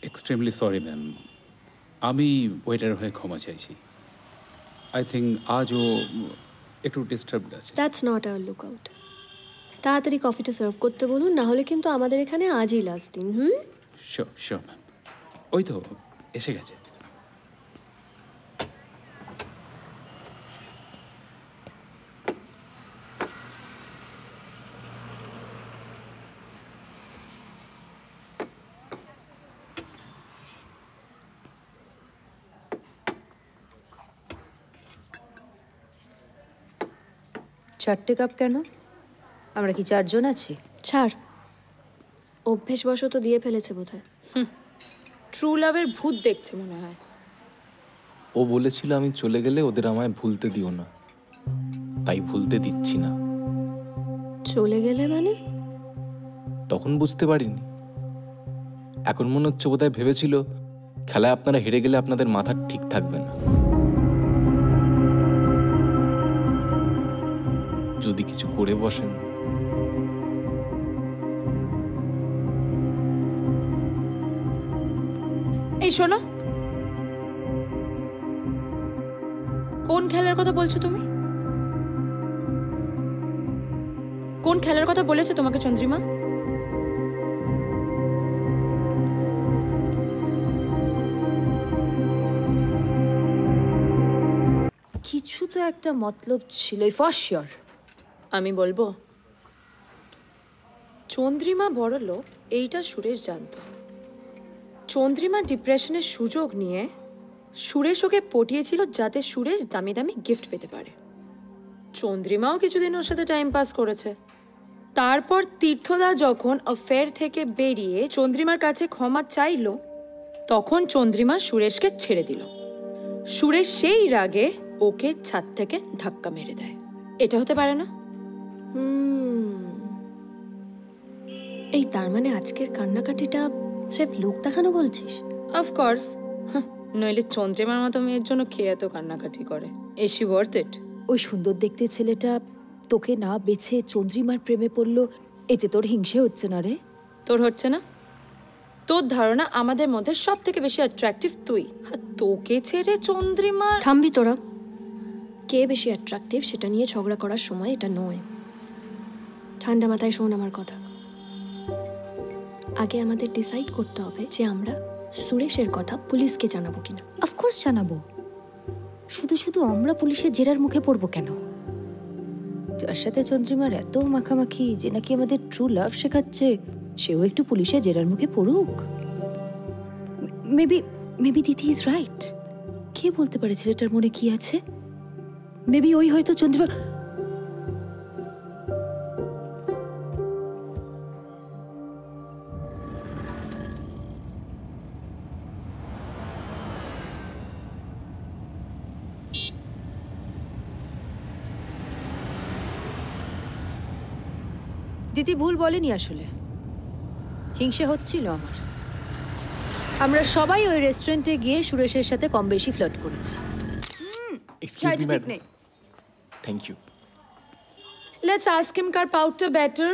Extremely sorry ma'am, আমি waiter হয়ে ক্ষমা চাইছি। আই থিঙ্ক আজও একটু ডিস্টার্বড আছে। That's not our look out. তাড়াতাড়ি কফিটা সার্ভ করতে বলুন, না হলে কিন্তু আমাদের এখানে আজই লাস্ট দিন। শিওর শিওর ম্যাম, ওই তো এসে গেছে। চারটে কাপ কেন? আমরা কি চারজন আছি? ছাড়, অভ্যেসবশত দিয়ে ফেলেছে বোধহয়। ট্রু লাভের ভূত দেখছে মনে হয়। ও বলেছিল আমি চলে গেলে ওদের আমায় ভুলতে দিও না, তাই ভুলতে দিচ্ছি না। চলে গেলে মানে? তখন বুঝতে পারিনি, এখন মনে হচ্ছে বোধহয় ভেবেছিল খেলায় আপনারা হেরে গেলে আপনাদের মাথা ঠিক থাকবে না। যদি কিছু করে বসেন। এই শোনো, কোন খেলার কথা বলছো তুমি? কোন খেলার কথা বলেছে তোমাকে চন্দ্রিমা? কিছু তো একটা মতলব ছিল, ফর শিওর। আমি বলবো, চন্দ্রিমা বড় লোক এইটা সুরেশ জানতো। চন্দ্রিমা ডিপ্রেশনের সুযোগ নিয়ে সুরেশ ওকে পটিয়েছিল যাতে সুরেশ দামি দামি গিফট পেতে পারে। চন্দ্রিমাও কিছুদিন ওর সাথে টাইম পাস করেছে। তারপর তীর্থদা যখন অ্যাফেয়ার থেকে বেরিয়ে চন্দ্রিমার কাছে ক্ষমা চাইলো, তখন চন্দ্রিমা সুরেশকে ছেড়ে দিল। সুরেশ সেই রাগে ওকে ছাদ থেকে ধাক্কা মেরে দেয়। এটা হতে পারে না? এই তার মানে আজকের কান্নাকাটিটা স্রেফ লোক দেখানো বলছিস? অফকোর্স, নইলে চন্দ্রিমার মতো মেয়ের জন্য কে এত কান্নাকাটি করে? Is she worth it? ওই সুন্দর দেখতে ছেলেটা তোকে না বেছে চন্দ্রিমার প্রেমে পড়লো, এতে তোর হিংসে হচ্ছে না রে? তোর হচ্ছে না? তোর ধারণা আমাদের মধ্যে সব থেকে বেশি অ্যাট্রাকটিভ তুই, তোকে ছেড়ে চন্দ্রিমার। থামবি তোরা? কে বেশি অ্যাট্রাকটিভ সেটা নিয়ে ঝগড়া করার সময় এটা নয়। ঠান্ডা মাথায় শোন আমার কথা। আগে আমাদের ডিসাইড করতে হবে যে আমরা সুরেশের কথা পুলিশকে জানাবো কিনা। অফকোর্স জানাবো। শুধু শুধু আমরা পুলিশের জেরার মুখে পড়বো কেন? যার সাথে চন্দ্রিমার এত মাখামাখি, যে নাকি আমাদের ট্রু লাভ শেখাচ্ছে, সেও একটু পুলিশের জেরার মুখে পড়ুক। মেবি দিদি ইজ রাইট। কে বলতে পারে ছেলেটার মনে কি আছে? মেবি ওই হয়তো চন্দ্রিমা। দিদি ভুল বলেনি আসলে, হিংসে হচ্ছিল আমার। আমরা সবাই ওই রেস্টুরেন্টে গিয়ে সুরেশের সাথে কম বেশি ফ্লার্ট করেছি। Excuse me madam. Thank you. Let's ask him কার পাউডার বেটার।